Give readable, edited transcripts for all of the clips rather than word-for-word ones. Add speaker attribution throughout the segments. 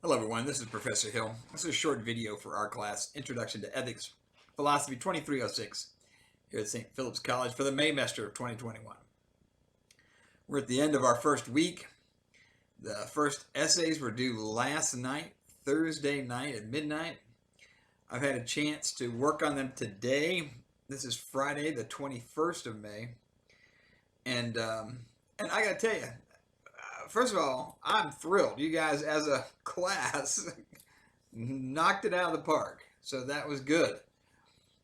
Speaker 1: Hello everyone, this is Professor Hill. This is a short video for our class, Introduction to Ethics, Philosophy 2306, here at St. Philip's College for the Maymester of 2021. We're at the end of our first week. The first essays were due last night, Thursday night at midnight. I've had a chance to work on them today. This is Friday, the 21st of May. And I gotta tell you, first of all, I'm thrilled. You guys, as a class, knocked it out of the park. So that was good.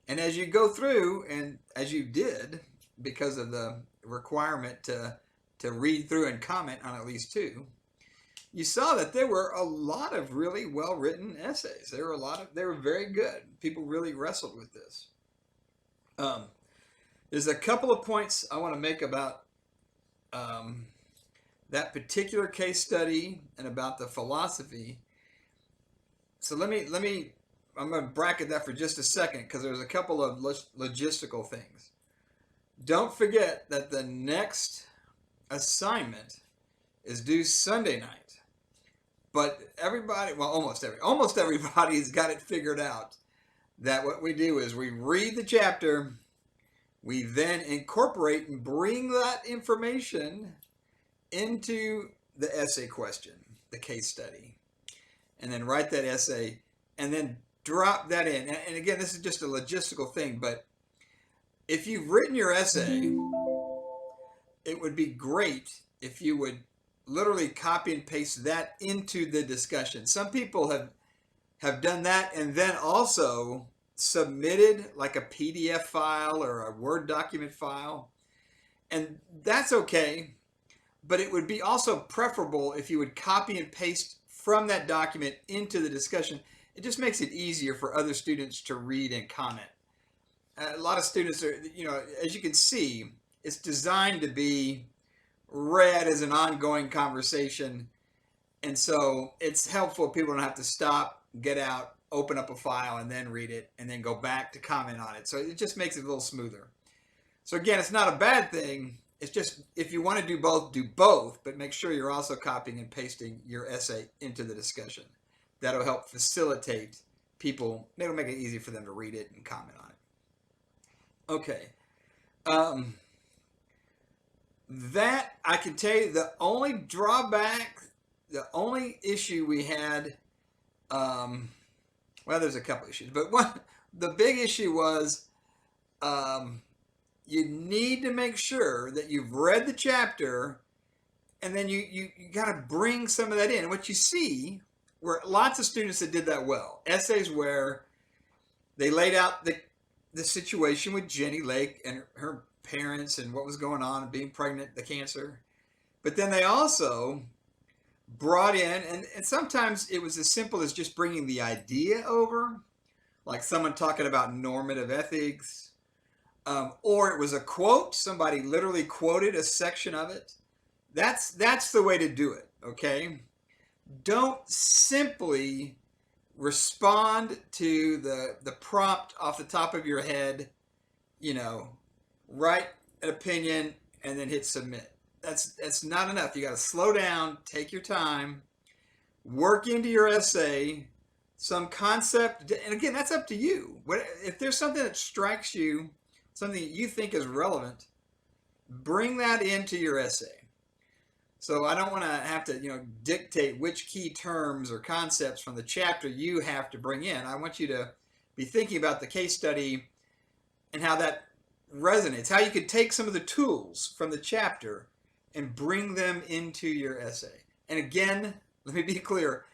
Speaker 1: And as you go through, and as you did, because of the requirement to read through and comment on at least two, you saw that there were a lot of really well-written essays. They were very good. People really wrestled with this. There's a couple of points I want to make about that particular case study and about the philosophy. So I'm going to bracket that for just a second because there's a couple of logistical things. Don't forget that the next assignment is due Sunday night. But everybody, well, almost everybody's got it figured out that what we do is we read the chapter, we then incorporate and bring that information into the essay question, the case study, and then write that essay and then drop that in. And again, this is just a logistical thing, but if you've written your essay, it would be great if you would literally copy and paste that into the discussion. Some people have done that and then also submitted like a PDF file or a Word document file, and that's okay. But it would be also preferable if you would copy and paste from that document into the discussion. It just makes it easier for other students to read and comment. A lot of students are, as you can see, it's designed to be read as an ongoing conversation. And so it's helpful if people don't have to stop, get out, open up a file, and then read it, and then go back to comment on it. So it just makes it a little smoother. So again, it's not a bad thing. It's just, if you want to do both, but make sure you're also copying and pasting your essay into the discussion. That'll help facilitate people. It'll make it easy for them to read it and comment on it. Okay. That, I can tell you, the only drawback, the only issue we had, well, there's a couple issues, but the big issue was, you need to make sure that you've read the chapter, and then you got to bring some of that in. And what you see were lots of students that did that well. Essays where they laid out the situation with Jenny Lake and her parents and what was going on and being pregnant, the cancer. But then they also brought in, and sometimes it was as simple as just bringing the idea over, like someone talking about normative ethics, or it was a quote. Somebody literally quoted a section of it. That's the way to do it, okay? Don't simply respond to the prompt off the top of your head, write an opinion and then hit submit. That's not enough. You got to slow down, take your time, work into your essay some concept, and again, that's up to you. If there's something that strikes you, something that you think is relevant, bring that into your essay. So I don't want to have to, dictate which key terms or concepts from the chapter you have to bring in. I want you to be thinking about the case study and how that resonates, how you could take some of the tools from the chapter and bring them into your essay. And again, let me be clear,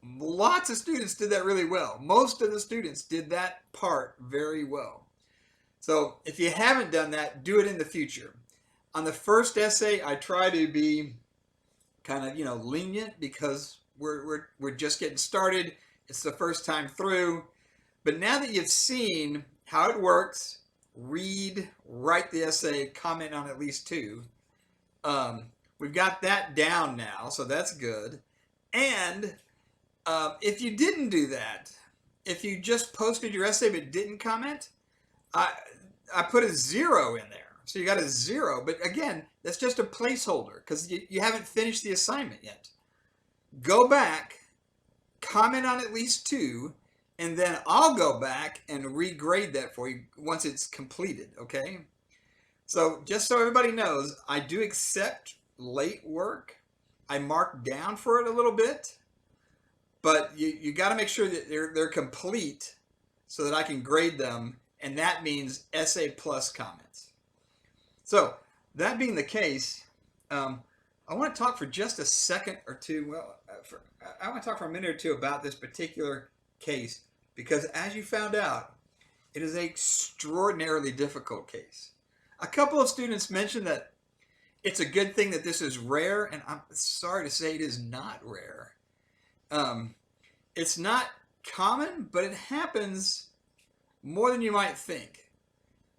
Speaker 1: lots of students did that really well. Most of the students did that part very well. So if you haven't done that, do it in the future. On the first essay, I try to be kind of, lenient because we're just getting started. It's the first time through. But now that you've seen how it works, read, write the essay, comment on at least two. We've got that down now, so that's good. And if you didn't do that, if you just posted your essay but didn't comment, I put a 0 in there. So you got a 0, but again, that's just a placeholder because you haven't finished the assignment yet. Go back, comment on at least 2, and then I'll go back and regrade that for you once it's completed, okay? So just so everybody knows, I do accept late work. I mark down for it a little bit, but you got to make sure that they're complete so that I can grade them, and that means essay plus comments. So that being the case, I want to talk for just a second or two. Well, I want to talk for a minute or two about this particular case because, as you found out, it is an extraordinarily difficult case. A couple of students mentioned that it's a good thing that this is rare, and I'm sorry to say it is not rare. It's not common, but it happens more than you might think.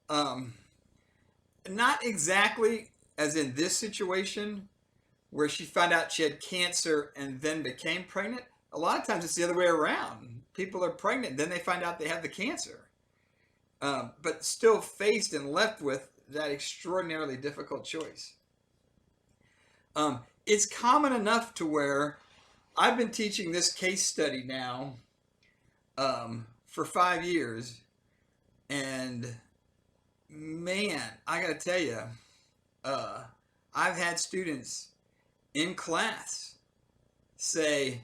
Speaker 1: Not exactly as in this situation where she found out she had cancer and then became pregnant. A lot of times it's the other way around. People are pregnant, then they find out they have the cancer. But still faced and left with that extraordinarily difficult choice. It's common enough to where I've been teaching this case study now for 5 years, and man, I gotta tell you, I've had students in class say,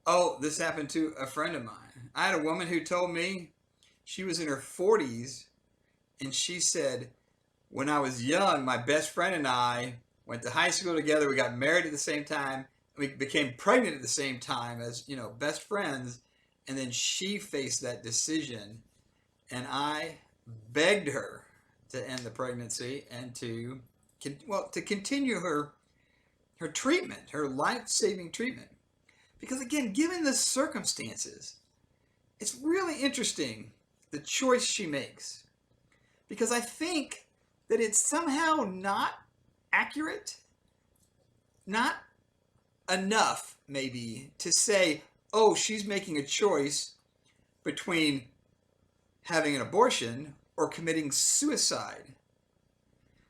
Speaker 1: oh, this happened to a friend of mine. I had a woman who told me she was in her 40s, and she said, when I was young, my best friend and I went to high school together. We got married at the same time. We became pregnant at the same time as, best friends. And then she faced that decision, and I begged her to end the pregnancy and to continue her treatment, her life-saving treatment. Because again, given the circumstances, it's really interesting the choice she makes. Because I think that it's somehow not accurate, not enough maybe to say, oh, she's making a choice between having an abortion or committing suicide.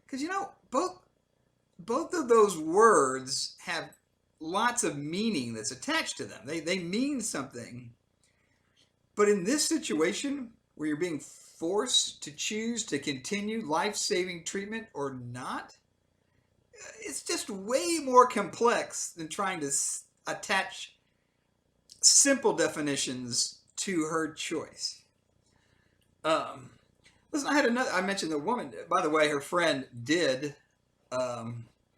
Speaker 1: Because both of those words have lots of meaning that's attached to them. They mean something. But in this situation where you're being forced to choose to continue life-saving treatment or not, it's just way more complex than trying to attach simple definitions to her choice. Listen, I mentioned the woman, by the way, her friend did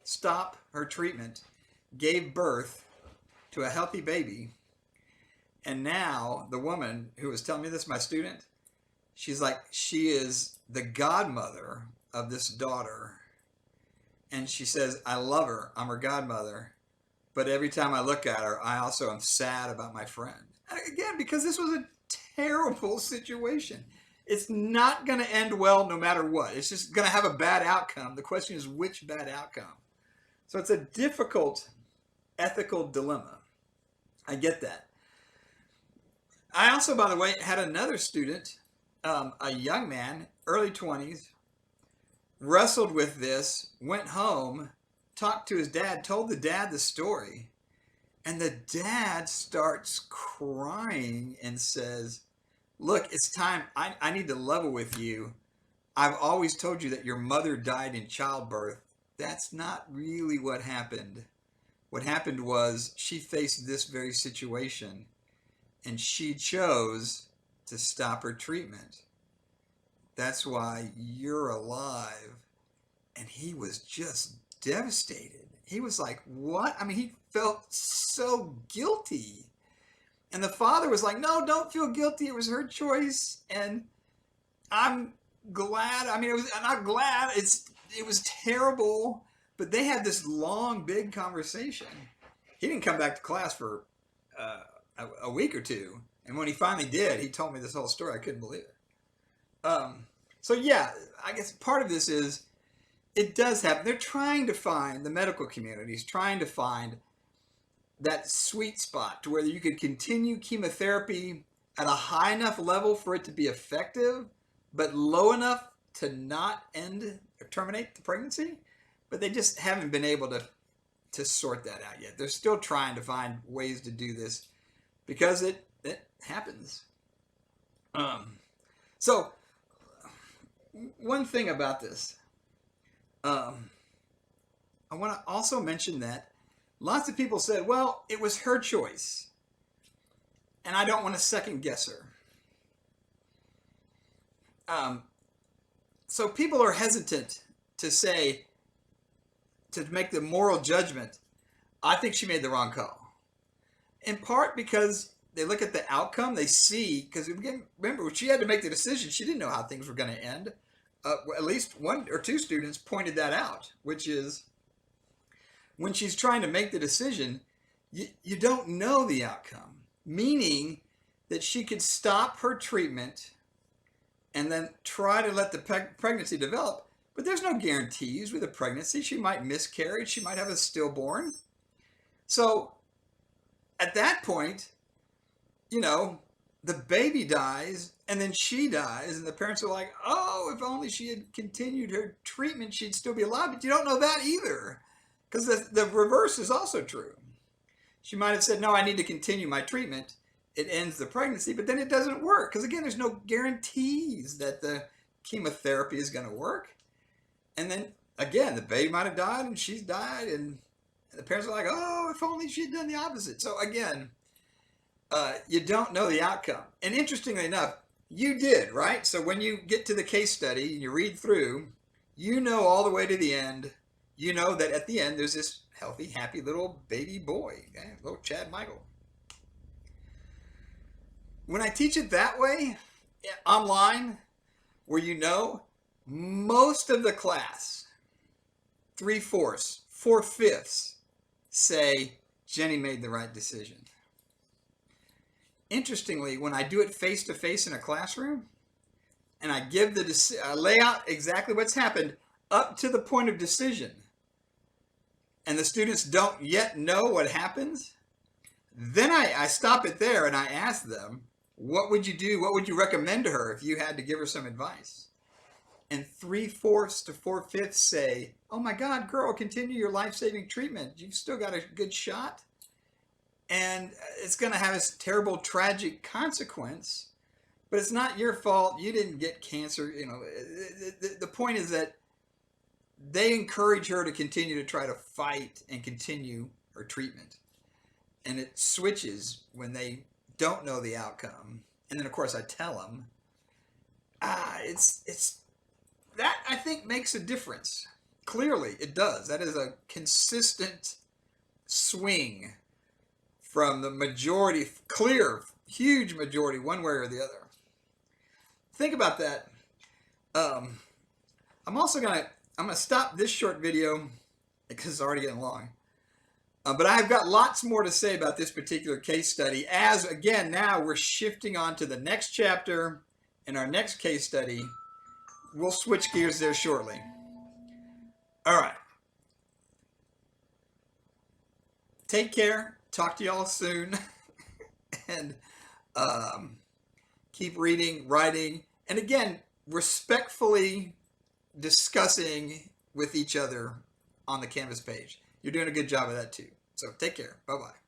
Speaker 1: stop her treatment, gave birth to a healthy baby, and now the woman who was telling me this, my student, she's like, she is the godmother of this daughter. And she says, I love her. I'm her godmother. But every time I look at her, I also am sad about my friend. And again, because this was a terrible situation. It's not going to end well no matter what. It's just going to have a bad outcome. The question is, which bad outcome? So it's a difficult ethical dilemma. I get that. I also, by the way, had another student, a young man, early 20s, wrestled with this, went home, talked to his dad, told the dad the story, and the dad starts crying and says, look, it's time. I need to level with you. I've always told you that your mother died in childbirth. That's not really what happened. What happened was she faced this very situation, and she chose to stop her treatment. That's why you're alive. And he was just devastated. He was like, what? I mean, he felt so guilty. And the father was like, no, don't feel guilty. It was her choice. And I'm glad. I mean, I'm not glad. It was terrible. But they had this long, big conversation. He didn't come back to class for a week or two. And when he finally did, he told me this whole story. I couldn't believe it. So yeah, I guess part of this is it does happen. They're trying to find, the medical community is trying to find that sweet spot to where you could continue chemotherapy at a high enough level for it to be effective, but low enough to not end or terminate the pregnancy. But they just haven't been able to sort that out yet. They're still trying to find ways to do this because it happens. So one thing about this, I want to also mention that lots of people said, well, it was her choice, and I don't want to second guess her. So people are hesitant to say, to make the moral judgment, I think she made the wrong call. In part because they look at the outcome, they see, because remember, when she had to make the decision, she didn't know how things were going to end. At least one or two students pointed that out, which is when she's trying to make the decision, you don't know the outcome, meaning that she could stop her treatment and then try to let the pregnancy develop. But there's no guarantees with a pregnancy. She might miscarry. She might have a stillborn. So at that point, you know, the baby dies and then she dies. And the parents are like, oh, if only she had continued her treatment, she'd still be alive. But you don't know that either, because the reverse is also true. She might have said, no, I need to continue my treatment. It ends the pregnancy, but then it doesn't work. Because again, there's no guarantees that the chemotherapy is going to work. And then again, the baby might have died and she's died. And the parents are like, oh, if only she'd done the opposite. So again, you don't know the outcome. And interestingly enough, you did, right? So when you get to the case study and you read through, you know all the way to the end, you know that at the end, there's this healthy, happy little baby boy, okay? Little Chad Michael. When I teach it that way, online, where you know, most of the class, 3/4, 4/5, say Jenny made the right decision. Interestingly, when I do it face-to-face in a classroom, and I give I lay out exactly what's happened up to the point of decision, and the students don't yet know what happens, then I stop it there and I ask them, what would you do? What would you recommend to her if you had to give her some advice? And 3/4 to 4/5 say, oh my God, girl, continue your life-saving treatment. You've still got a good shot. And it's going to have this terrible, tragic consequence, but it's not your fault. You didn't get cancer. You know, the point is that they encourage her to continue to try to fight and continue her treatment. And it switches when they don't know the outcome. And then, of course, I tell them, it's that I think makes a difference. Clearly, it does. That is a consistent swing from the majority, clear, huge majority, one way or the other. Think about that. I'm also I'm gonna stop this short video because it's already getting long. But I've got lots more to say about this particular case study, as again, now we're shifting on to the next chapter in our next case study. We'll switch gears there shortly. All right. Take care. Talk to y'all soon. And keep reading, writing, and again, respectfully discussing with each other on the Canvas page. You're doing a good job of that too. So take care. Bye-bye.